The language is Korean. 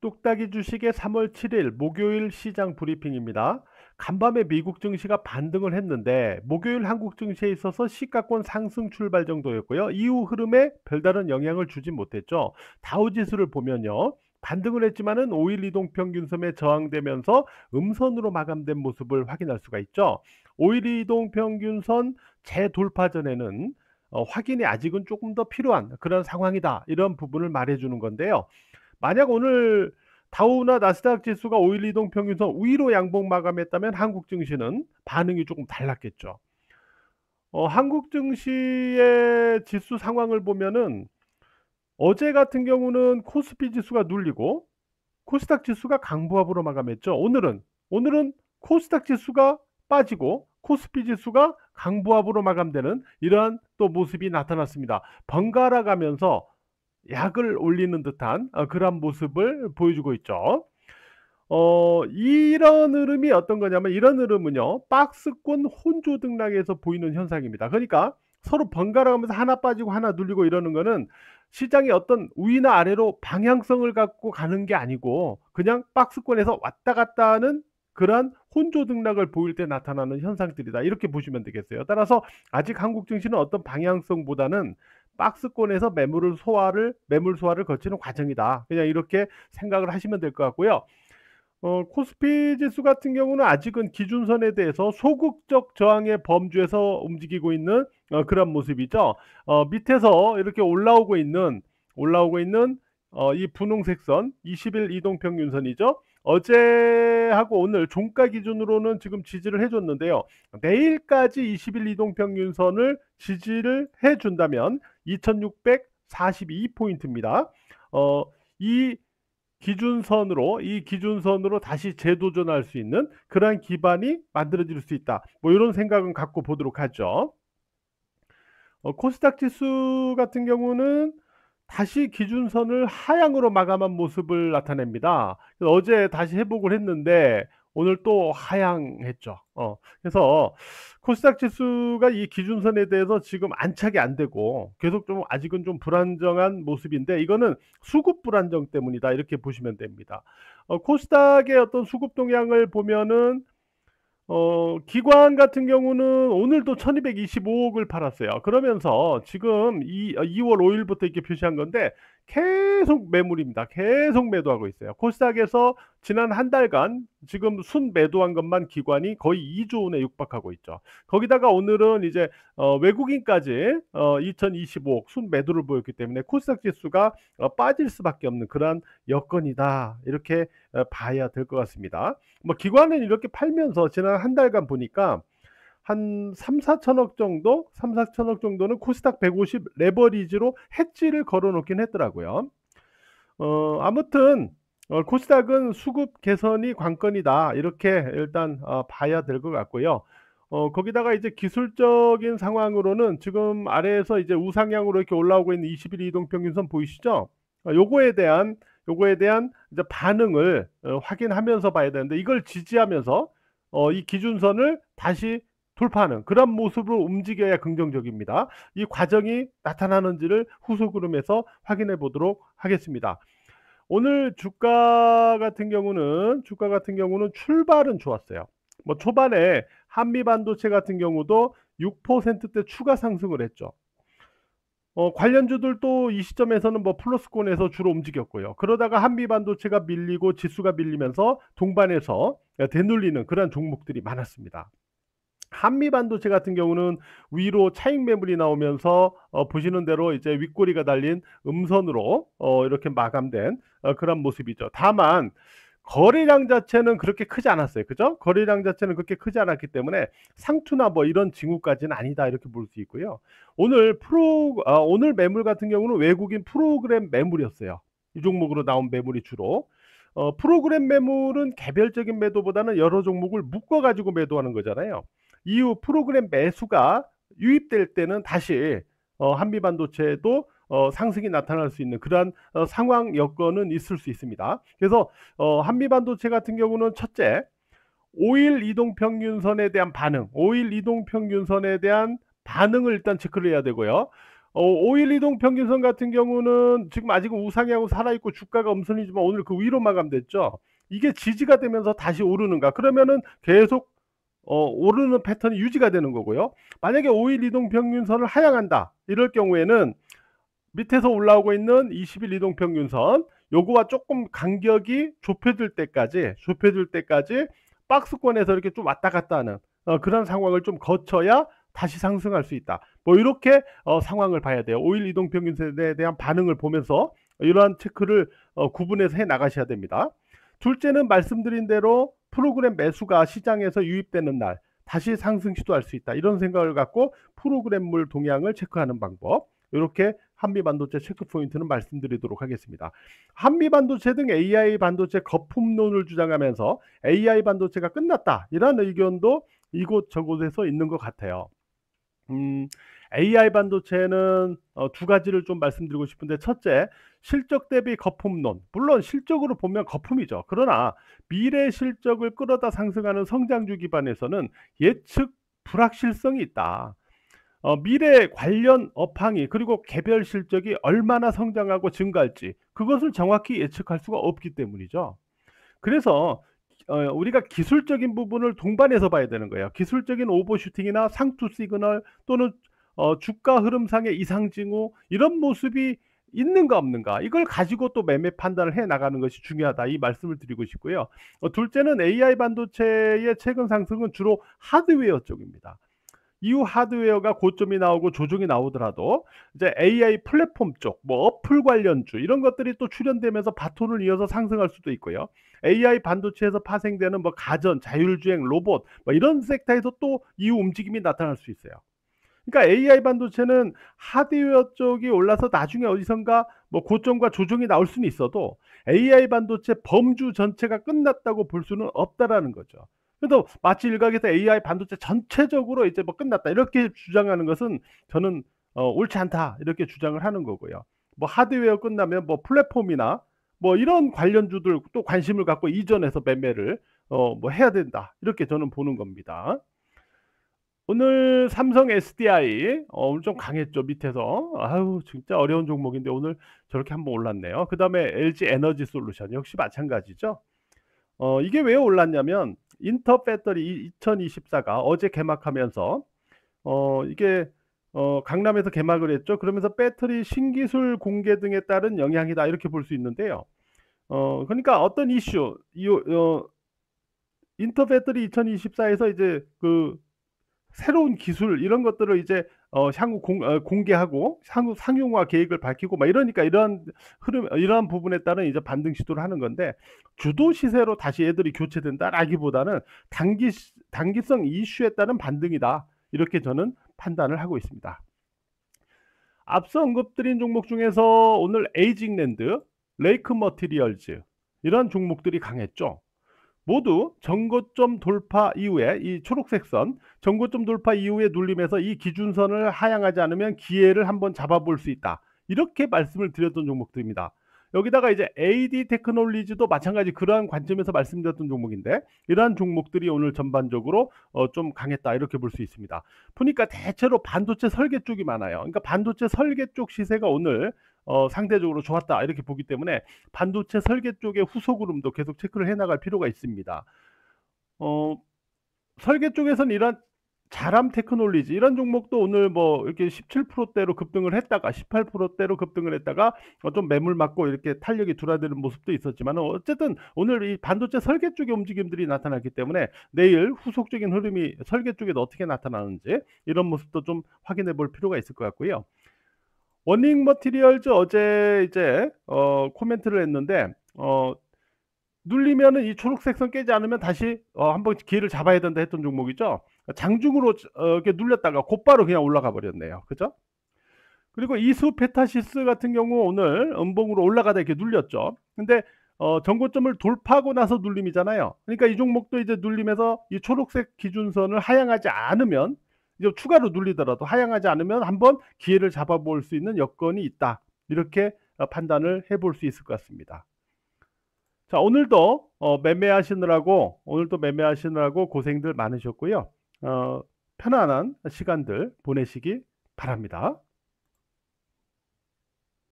뚝딱이 주식의 3월 7일 목요일 시장 브리핑입니다. 간밤에 미국 증시가 반등을 했는데 목요일 한국 증시에 있어서 시가권 상승 출발 정도였고요. 이후 흐름에 별다른 영향을 주지 못했죠. 다우지수를 보면요. 반등을 했지만은 5일 이동평균선에 저항되면서 음선으로 마감된 모습을 확인할 수가 있죠. 5일 이동평균선 재돌파 전에는 확인이 아직은 조금 더 필요한 그런 상황이다. 이런 부분을 말해주는 건데요. 만약 오늘 다우나 나스닥 지수가 5일 이동 평균선 위로 양봉 마감했다면 한국 증시는 반응이 조금 달랐겠죠. 한국 증시의 지수 상황을 보면은 어제 같은 경우는 코스피 지수가 눌리고 코스닥 지수가 강보합으로 마감했죠. 오늘은 코스닥 지수가 빠지고 코스피 지수가 강보합으로 마감되는 이러한 또 모습이 나타났습니다. 번갈아 가면서 약을 올리는 듯한 그런 모습을 보여주고 있죠. 이런 흐름이 어떤 거냐면 이런 흐름은요. 박스권 혼조 등락에서 보이는 현상입니다. 그러니까 서로 번갈아 가면서 하나 빠지고 하나 눌리고 이러는 거는 시장이 어떤 위나 아래로 방향성을 갖고 가는 게 아니고 그냥 박스권에서 왔다 갔다 하는 그러한 혼조 등락을 보일 때 나타나는 현상들이다. 이렇게 보시면 되겠어요. 따라서 아직 한국 증시는 어떤 방향성보다는 박스권에서 매물 소화를 거치는 과정이다. 그냥 이렇게 생각을 하시면 될 것 같고요. 코스피 지수 같은 경우는 아직은 기준선에 대해서 소극적 저항의 범주에서 움직이고 있는 그런 모습이죠. 밑에서 이렇게 올라오고 있는 이 분홍색 선 20일 이동평균선이죠. 어제하고 오늘 종가 기준으로는 지금 지지를 해줬는데요. 내일까지 20일 이동평균선을 지지를 해준다면 2642포인트입니다. 이 기준선으로 다시 재도전할 수 있는 그러한 기반이 만들어질 수 있다. 뭐 이런 생각은 갖고 보도록 하죠. 코스닥 지수 같은 경우는 다시 기준선을 하향으로 마감한 모습을 나타냅니다. 그래서 어제 다시 회복을 했는데 오늘 또 하향했죠. 그래서 코스닥 지수가 이 기준선에 대해서 지금 안착이 안 되고 계속 좀 아직은 좀 불안정한 모습인데 이거는 수급 불안정 때문이다. 이렇게 보시면 됩니다. 코스닥의 어떤 수급 동향을 보면은 기관 같은 경우는 오늘도 1225억을 팔았어요. 그러면서 지금 2월 5일부터 이렇게 표시한 건데 계속 매물입니다. 계속 매도하고 있어요. 코스닥에서 지난 한 달간 지금 순 매도한 것만 기관이 거의 2조 원에 육박하고 있죠. 거기다가 오늘은 이제 외국인까지 2025억 순 매도를 보였기 때문에 코스닥 지수가 빠질 수밖에 없는 그러한 여건이다. 이렇게 봐야 될 것 같습니다. 뭐 기관은 이렇게 팔면서 지난 한 달간 보니까 한 3, 4천억 정도, 3, 4천억 정도는 코스닥 150 레버리지로 해지를 걸어 놓긴 했더라고요. 아무튼 코스닥은 수급 개선이 관건이다. 이렇게 일단 봐야 될 것 같고요. 거기다가 이제 기술적인 상황으로는 지금 아래에서 이제 우상향으로 이렇게 올라오고 있는 21 이동평균선 보이시죠? 요거에 대한 이제 반응을 확인하면서 봐야 되는데 이걸 지지하면서 이 기준선을 다시 돌파하는 그런 모습으로 움직여야 긍정적입니다. 이 과정이 나타나는지를 후속 흐름에서 확인해 보도록 하겠습니다. 오늘 주가 같은 경우는 출발은 좋았어요. 뭐 초반에 한미 반도체 같은 경우도 6%대 추가 상승을 했죠. 관련주들도 이 시점에서는 뭐 플러스권에서 주로 움직였고요. 그러다가 한미 반도체가 밀리고 지수가 밀리면서 동반해서 되눌리는 그런 종목들이 많았습니다. 한미 반도체 같은 경우는 위로 차익 매물이 나오면서 보시는 대로 이제 윗꼬리가 달린 음선으로 이렇게 마감된 그런 모습이죠. 다만 거래량 자체는 그렇게 크지 않았어요. 그죠? 거래량 자체는 그렇게 크지 않았기 때문에 상투나 뭐 이런 징후까지는 아니다. 이렇게 볼 수 있고요. 오늘 매물 같은 경우는 외국인 프로그램 매물이었어요. 이 종목으로 나온 매물이 주로. 프로그램 매물은 개별적인 매도보다는 여러 종목을 묶어가지고 매도하는 거잖아요. 이후 프로그램 매수가 유입될 때는 다시 한미 반도체도 상승이 나타날 수 있는 그러한 상황 여건은 있을 수 있습니다. 그래서 한미 반도체 같은 경우는 첫째, 5일 이동평균선에 대한 반응을 일단 체크를 해야 되고요. 5일 이동 평균선 같은 경우는 지금 아직은 우상향하고 살아있고 주가가 음선이지만 오늘 그 위로 마감됐죠. 이게 지지가 되면서 다시 오르는가? 그러면은 계속 오르는 패턴이 유지가 되는 거고요. 만약에 5일 이동 평균선을 하향한다. 이럴 경우에는 밑에서 올라오고 있는 20일 이동 평균선 요거와 조금 간격이 좁혀질 때까지 박스권에서 이렇게 좀 왔다 갔다 하는 그런 상황을 좀 거쳐야 다시 상승할 수 있다. 뭐 이렇게 상황을 봐야 돼요. 5일 이동 평균선에 대한 반응을 보면서 이러한 체크를 구분해서 해 나가셔야 됩니다. 둘째는 말씀드린 대로 프로그램 매수가 시장에서 유입되는 날 다시 상승 시도할 수 있다. 이런 생각을 갖고 프로그램물 동향을 체크하는 방법. 이렇게 한미반도체 체크 포인트는 말씀드리도록 하겠습니다. 한미반도체 등 AI 반도체 거품론을 주장하면서 AI 반도체가 끝났다. 이런 의견도 이곳저곳에서 있는 것 같아요. AI 반도체는 두 가지를 좀 말씀드리고 싶은데, 첫째, 실적 대비 거품론. 물론 실적으로 보면 거품이죠. 그러나 미래 실적을 끌어다 상승하는 성장주 기반에서는 예측 불확실성이 있다. 미래 관련 업황이 그리고 개별 실적이 얼마나 성장하고 증가할지 그것을 정확히 예측할 수가 없기 때문이죠. 그래서 우리가 기술적인 부분을 동반해서 봐야 되는 거예요. 기술적인 오버슈팅이나 상투 시그널 또는 주가 흐름상의 이상 징후 이런 모습이 있는가 없는가 이걸 가지고 또 매매 판단을 해 나가는 것이 중요하다 이 말씀을 드리고 싶고요. 둘째는 AI 반도체의 최근 상승은 주로 하드웨어 쪽입니다. 이후 하드웨어가 고점이 나오고 조정이 나오더라도 이제 AI 플랫폼 쪽, 뭐 어플 관련주 이런 것들이 또 출현되면서 바톤을 이어서 상승할 수도 있고요. AI 반도체에서 파생되는 뭐 가전, 자율주행, 로봇 뭐 이런 섹터에서 또 이후 움직임이 나타날 수 있어요. 그러니까 AI 반도체는 하드웨어 쪽이 올라서 나중에 어디선가 뭐 고점과 조정이 나올 수는 있어도 AI 반도체 범주 전체가 끝났다고 볼 수는 없다라는 거죠. 그래서 마치 일각에서 AI 반도체 전체적으로 이제 뭐 끝났다 이렇게 주장하는 것은 저는 옳지 않다 이렇게 주장을 하는 거고요. 뭐 하드웨어 끝나면 뭐 플랫폼이나 뭐 이런 관련주들 또 관심을 갖고 이전해서 매매를 뭐 해야 된다 이렇게 저는 보는 겁니다. 오늘 삼성 SDI 오늘 좀 강했죠. 밑에서 아유 진짜 어려운 종목인데 오늘 저렇게 한번 올랐네요. 그 다음에 LG 에너지 솔루션 역시 마찬가지죠. 이게 왜 올랐냐면 인터 배터리 2024가 어제 개막하면서 이게 강남에서 개막을 했죠. 그러면서 배터리 신기술 공개 등에 따른 영향이다 이렇게 볼 수 있는데요. 그러니까 어떤 이슈 인터 배터리 2024에서 이제 그 새로운 기술 이런 것들을 이제 향후 공개하고 향후 상용화 계획을 밝히고 막 이러니까 이러한 흐름 이러한 부분에 따른 이제 반등 시도를 하는 건데 주도 시세로 다시 애들이 교체된다라기보다는 단기성 이슈에 따른 반등이다. 이렇게 저는 판단을 하고 있습니다. 앞서 언급드린 종목 중에서 오늘 에이징랜드, 레이크 머티리얼즈 이런 종목들이 강했죠. 모두 전고점 돌파 이후에 이 초록색 선 전고점 돌파 이후에 눌림에서 이 기준선을 하향하지 않으면 기회를 한번 잡아볼 수 있다. 이렇게 말씀을 드렸던 종목들입니다. 여기다가 이제 AD 테크놀리지도 마찬가지 그러한 관점에서 말씀드렸던 종목인데 이러한 종목들이 오늘 전반적으로 좀 강했다 이렇게 볼 수 있습니다. 보니까 대체로 반도체 설계 쪽이 많아요. 그러니까 반도체 설계 쪽 시세가 오늘 상대적으로 좋았다 이렇게 보기 때문에 반도체 설계 쪽의 후속 흐름도 계속 체크를 해나갈 필요가 있습니다. 설계 쪽에서는 이런 자람 테크놀리지 이런 종목도 오늘 뭐 이렇게 17%대로 급등을 했다가 18%대로 급등을 했다가 좀 매물 맞고 이렇게 탄력이 둔화되는 모습도 있었지만 어쨌든 오늘 이 반도체 설계 쪽의 움직임들이 나타났기 때문에 내일 후속적인 흐름이 설계 쪽에도 어떻게 나타나는지 이런 모습도 좀 확인해 볼 필요가 있을 것 같고요. 워닝 머티리얼즈 어제 이제 코멘트를 했는데 눌리면은 이 초록색 선 깨지 않으면 다시 한번 기회를 잡아야 된다 했던 종목이죠. 장중으로 이렇게 눌렸다가 곧바로 그냥 올라가 버렸네요. 그죠? 그리고 이수 페타시스 같은 경우 오늘 음봉으로 올라가다 이렇게 눌렸죠. 근데 전고점을 돌파하고 나서 눌림이잖아요. 그러니까 이 종목도 이제 눌림에서 이 초록색 기준선을 하향하지 않으면 이제 추가로 눌리더라도 하향하지 않으면 한번 기회를 잡아볼 수 있는 여건이 있다. 이렇게 판단을 해볼 수 있을 것 같습니다. 자, 오늘도 매매하시느라고 고생들 많으셨고요. 편안한 시간들 보내시기 바랍니다.